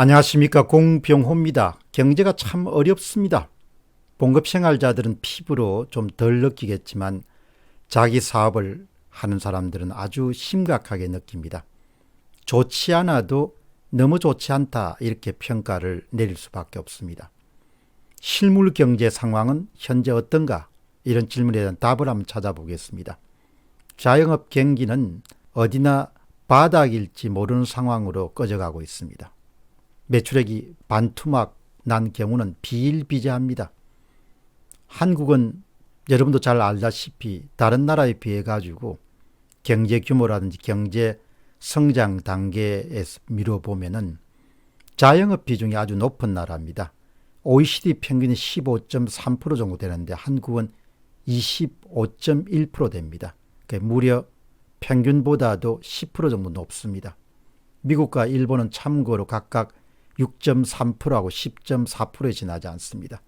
안녕하십니까, 공병호입니다. 경제가 참 어렵습니다. 봉급생활자들은 피부로 좀 덜 느끼겠지만 자기 사업을 하는 사람들은 아주 심각하게 느낍니다. 좋지 않아도 너무 좋지 않다, 이렇게 평가를 내릴 수밖에 없습니다. 실물 경제 상황은 현재 어떤가? 이런 질문에 대한 답을 한번 찾아보겠습니다. 자영업 경기는 어디나 바닥일지 모르는 상황으로 꺼져가고 있습니다. 매출액이 반토막 난 경우는 비일비재합니다. 한국은 여러분도 잘 알다시피 다른 나라에 비해 가지고 경제 규모라든지 경제 성장 단계에서 미뤄보면은 자영업 비중이 아주 높은 나라입니다. OECD 평균이 15.3% 정도 되는데 한국은 25.1% 됩니다. 무려 평균보다도 10% 정도 높습니다. 미국과 일본은 참고로 각각 6.3%하고 10.4%에 지나지 않습니다.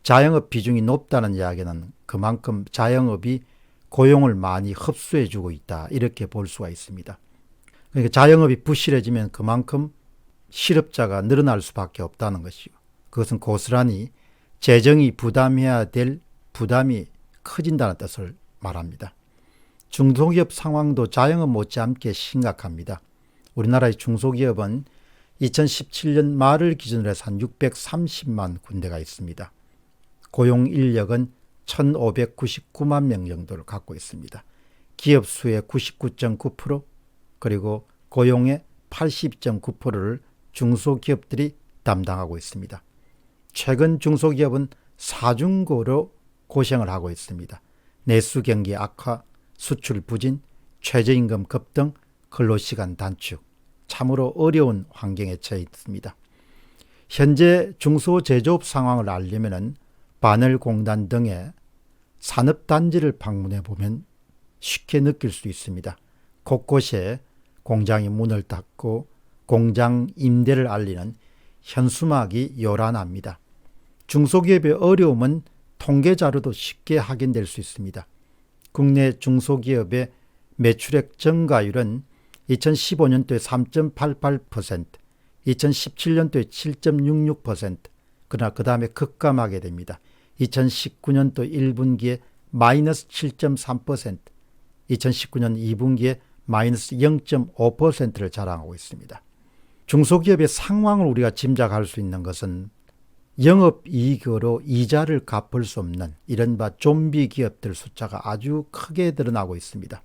자영업 비중이 높다는 이야기는 그만큼 자영업이 고용을 많이 흡수해주고 있다, 이렇게 볼 수가 있습니다. 그러니까 자영업이 부실해지면 그만큼 실업자가 늘어날 수밖에 없다는 것이고, 그것은 고스란히 재정이 부담해야 될 부담이 커진다는 뜻을 말합니다. 중소기업 상황도 자영업 못지않게 심각합니다. 우리나라의 중소기업은 2017년 말을 기준으로 해서 한 630만 군데가 있습니다. 고용 인력은 1,599만 명 정도를 갖고 있습니다. 기업 수의 99.9%, 그리고 고용의 80.9%를 중소기업들이 담당하고 있습니다. 최근 중소기업은 사중고로 고생을 하고 있습니다. 내수 경기 악화, 수출 부진, 최저임금 급등, 근로시간 단축, 참으로 어려운 환경에 처해 있습니다. 현재 중소제조업 상황을 알려면 바늘공단 등의 산업단지를 방문해 보면 쉽게 느낄 수 있습니다. 곳곳에 공장이 문을 닫고 공장 임대를 알리는 현수막이 요란합니다. 중소기업의 어려움은 통계자료도 쉽게 확인될 수 있습니다. 국내 중소기업의 매출액 증가율은 2015년도에 3.88%, 2017년도에 7.66%, 그러나 그 다음에 급감하게 됩니다. 2019년도 1분기에 마이너스 7.3%, 2019년 2분기에 마이너스 0.5%를 자랑하고 있습니다. 중소기업의 상황을 우리가 짐작할 수 있는 것은 영업이익으로 이자를 갚을 수 없는 이른바 좀비 기업들 숫자가 아주 크게 드러나고 있습니다.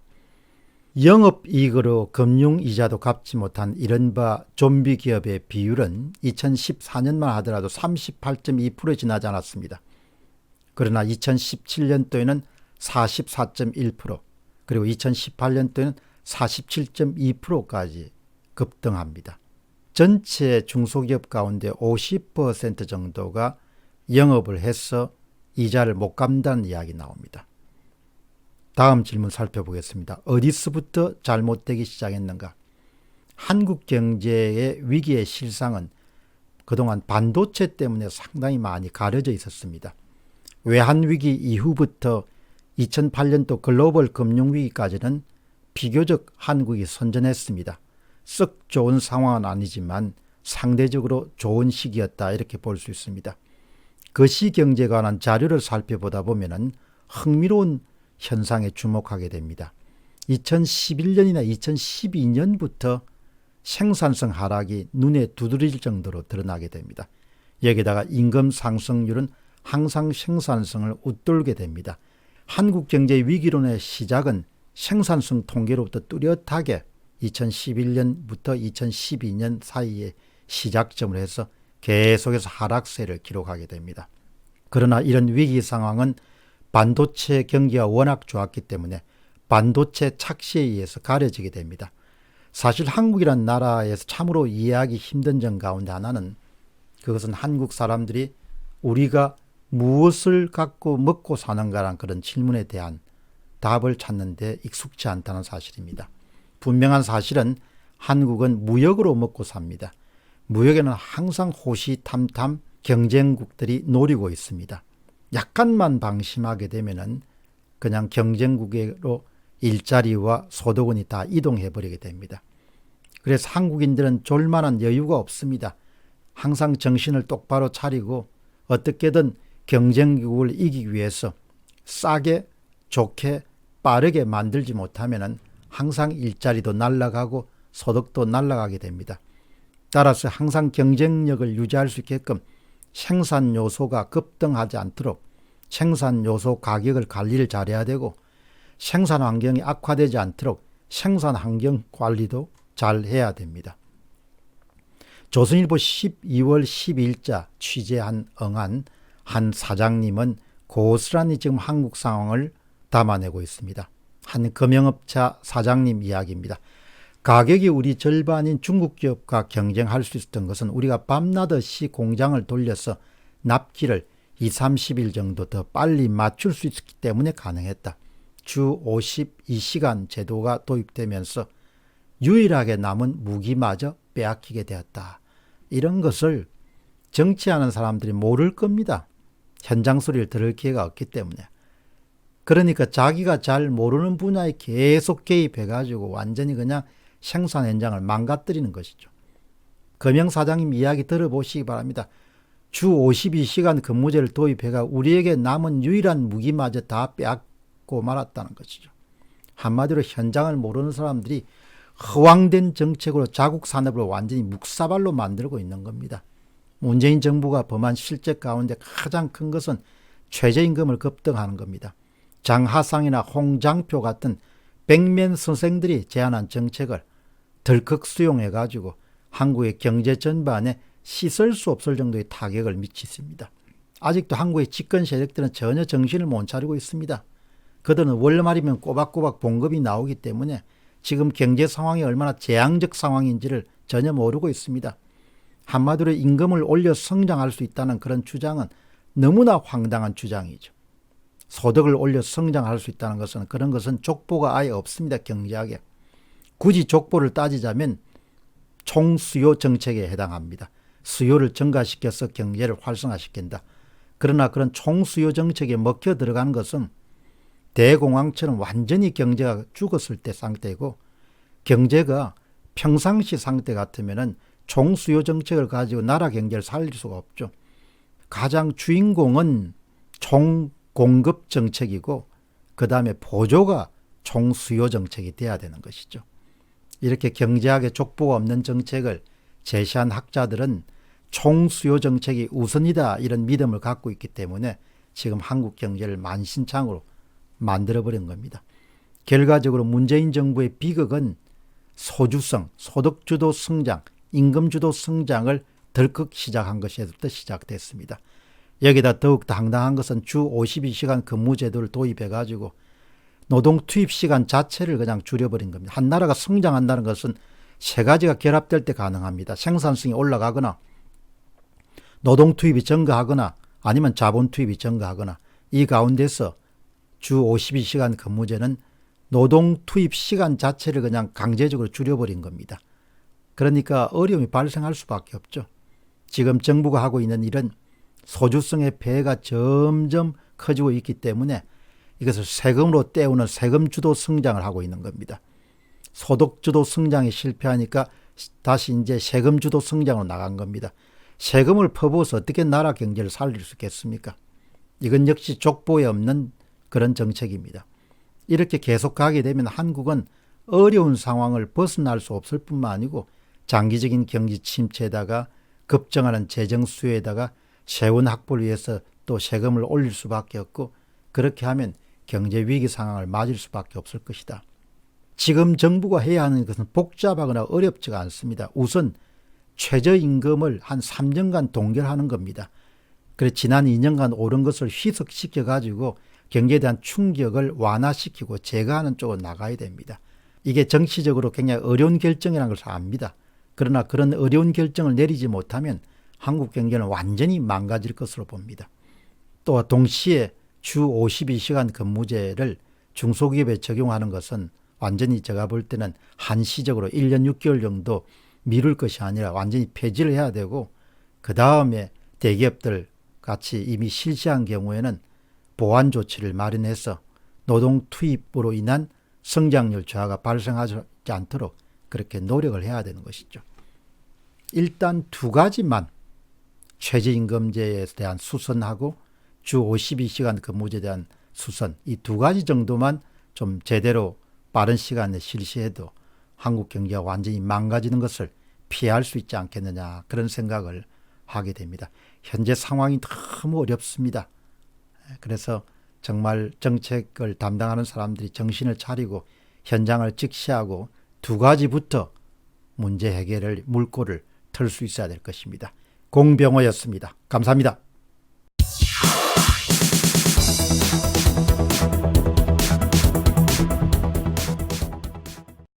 영업이익으로 금융이자도 갚지 못한 이른바 좀비 기업의 비율은 2014년만 하더라도 38.2%에 지나지 않았습니다. 그러나 2017년도에는 44.1%, 그리고 2018년도에는 47.2%까지 급등합니다. 전체 중소기업 가운데 50% 정도가 영업을 해서 이자를 못 갚는다는 이야기 나옵니다. 다음 질문 살펴보겠습니다. 어디서부터 잘못되기 시작했는가? 한국 경제의 위기의 실상은 그동안 반도체 때문에 상당히 많이 가려져 있었습니다. 외환위기 이후부터 2008년도 글로벌 금융위기까지는 비교적 한국이 선전했습니다. 썩 좋은 상황은 아니지만 상대적으로 좋은 시기였다, 이렇게 볼 수 있습니다. 거시경제에 관한 자료를 살펴보다 보면 흥미로운 현상에 주목하게 됩니다. 2011년이나 2012년부터 생산성 하락이 눈에 두드러질 정도로 드러나게 됩니다. 여기다가 임금 상승률은 항상 생산성을 웃돌게 됩니다. 한국 경제 위기론의 시작은 생산성 통계로부터 뚜렷하게 2011년부터 2012년 사이에 시작점을 해서 계속해서 하락세를 기록하게 됩니다. 그러나 이런 위기 상황은 반도체 경기가 워낙 좋았기 때문에 반도체 착시에 의해서 가려지게 됩니다. 사실 한국이란 나라에서 참으로 이해하기 힘든 점 가운데 하나는, 그것은 한국 사람들이 우리가 무엇을 갖고 먹고 사는가라는 그런 질문에 대한 답을 찾는 데 익숙치 않다는 사실입니다. 분명한 사실은 한국은 무역으로 먹고 삽니다. 무역에는 항상 호시탐탐 경쟁국들이 노리고 있습니다. 약간만 방심하게 되면은 그냥 경쟁국으로 일자리와 소득원이 다 이동해 버리게 됩니다. 그래서 한국인들은 졸만한 여유가 없습니다. 항상 정신을 똑바로 차리고 어떻게든 경쟁국을 이기기 위해서 싸게, 좋게, 빠르게 만들지 못하면 항상 일자리도 날아가고 소득도 날아가게 됩니다. 따라서 항상 경쟁력을 유지할 수 있게끔 생산 요소가 급등하지 않도록 생산 요소 가격을 관리를 잘해야 되고, 생산 환경이 악화되지 않도록 생산 환경 관리도 잘 해야 됩니다. 조선일보 12월 12일자 취재한 응한 한 사장님은 고스란히 지금 한국 상황을 담아내고 있습니다. 한 금융업체 사장님 이야기입니다. 가격이 우리 절반인 중국 기업과 경쟁할 수 있었던 것은 우리가 밤낮없이 공장을 돌려서 납기를 20-30일 정도 더 빨리 맞출 수 있었기 때문에 가능했다. 주 52시간 제도가 도입되면서 유일하게 남은 무기마저 빼앗기게 되었다. 이런 것을 정치하는 사람들이 모를 겁니다. 현장 소리를 들을 기회가 없기 때문에. 그러니까 자기가 잘 모르는 분야에 계속 개입해가지고 완전히 그냥 생산 현장을 망가뜨리는 것이죠. 금영사장님 이야기 들어보시기 바랍니다. 주 52시간 근무제를 도입해가 우리에게 남은 유일한 무기마저 다 빼앗고 말았다는 것이죠. 한마디로 현장을 모르는 사람들이 허황된 정책으로 자국 산업을 완전히 묵사발로 만들고 있는 겁니다. 문재인 정부가 범한 실책 가운데 가장 큰 것은 최저임금을 급등하는 겁니다. 장하상이나 홍장표 같은 백면 선생들이 제안한 정책을 덜컥 수용해가지고 한국의 경제 전반에 씻을 수 없을 정도의 타격을 미쳤습니다. 아직도 한국의 집권 세력들은 전혀 정신을 못 차리고 있습니다. 그들은 월말이면 꼬박꼬박 봉급이 나오기 때문에 지금 경제 상황이 얼마나 재앙적 상황인지를 전혀 모르고 있습니다. 한마디로 임금을 올려 성장할 수 있다는 그런 주장은 너무나 황당한 주장이죠. 소득을 올려 성장할 수 있다는 것은, 그런 것은 족보가 아예 없습니다. 경제학에. 굳이 족보를 따지자면 총수요 정책에 해당합니다. 수요를 증가시켜서 경제를 활성화시킨다. 그러나 그런 총수요 정책에 먹혀 들어가는 것은 대공황처럼 완전히 경제가 죽었을 때 상태고, 경제가 평상시 상태 같으면은 총수요 정책을 가지고 나라 경제를 살릴 수가 없죠. 가장 주인공은 총공급 정책이고, 그 다음에 보조가 총수요 정책이 돼야 되는 것이죠. 이렇게 경제학에 족보가 없는 정책을 제시한 학자들은 총수요 정책이 우선이다, 이런 믿음을 갖고 있기 때문에 지금 한국 경제를 만신창으로 만들어버린 겁니다. 결과적으로 문재인 정부의 비극은 소주성, 소득주도 성장, 임금주도 성장을 덜컥 시작한 것에서부터 시작됐습니다. 여기다 더욱더 황당한 것은 주 52시간 근무제도를 도입해가지고 노동 투입 시간 자체를 그냥 줄여버린 겁니다. 한 나라가 성장한다는 것은 세 가지가 결합될 때 가능합니다. 생산성이 올라가거나, 노동 투입이 증가하거나, 아니면 자본 투입이 증가하거나. 이 가운데서 주 52시간 근무제는 노동 투입 시간 자체를 그냥 강제적으로 줄여버린 겁니다. 그러니까 어려움이 발생할 수밖에 없죠. 지금 정부가 하고 있는 일은 소주성의 폐해가 점점 커지고 있기 때문에 이것을 세금으로 때우는 세금 주도 성장을 하고 있는 겁니다. 소득 주도 성장이 실패하니까 다시 이제 세금 주도 성장으로 나간 겁니다. 세금을 퍼부어서 어떻게 나라 경제를 살릴 수 있겠습니까? 이건 역시 족보에 없는 그런 정책입니다. 이렇게 계속 가게 되면 한국은 어려운 상황을 벗어날 수 없을 뿐만 아니고 장기적인 경제 침체에다가 급증하는 재정 수요에다가 세원 확보를 위해서 또 세금을 올릴 수밖에 없고, 그렇게 하면 경제 위기 상황을 맞을 수밖에 없을 것이다. 지금 정부가 해야 하는 것은 복잡하거나 어렵지가 않습니다. 우선 최저임금을 한 3년간 동결하는 겁니다. 그래서 지난 2년간 오른 것을 희석시켜 가지고 경제에 대한 충격을 완화시키고 제거하는 쪽으로 나가야 됩니다. 이게 정치적으로 굉장히 어려운 결정이라는 것을 압니다. 그러나 그런 어려운 결정을 내리지 못하면 한국 경제는 완전히 망가질 것으로 봅니다. 또 동시에 주 52시간 근무제를 중소기업에 적용하는 것은 완전히 제가 볼 때는 한시적으로 1년 6개월 정도 미룰 것이 아니라 완전히 폐지를 해야 되고, 그 다음에 대기업들 같이 이미 실시한 경우에는 보완 조치를 마련해서 노동 투입으로 인한 성장률 저하가 발생하지 않도록 그렇게 노력을 해야 되는 것이죠. 일단 두 가지만 최저임금제에 대한 수선하고 주 52시간 근무제에 대한 수선, 이 두 가지 정도만 좀 제대로 빠른 시간에 실시해도 한국 경제가 완전히 망가지는 것을 피할 수 있지 않겠느냐, 그런 생각을 하게 됩니다. 현재 상황이 너무 어렵습니다. 그래서 정말 정책을 담당하는 사람들이 정신을 차리고 현장을 직시하고 두 가지부터 문제 해결을 물꼬를 틀 수 있어야 될 것입니다. 공병호였습니다. 감사합니다.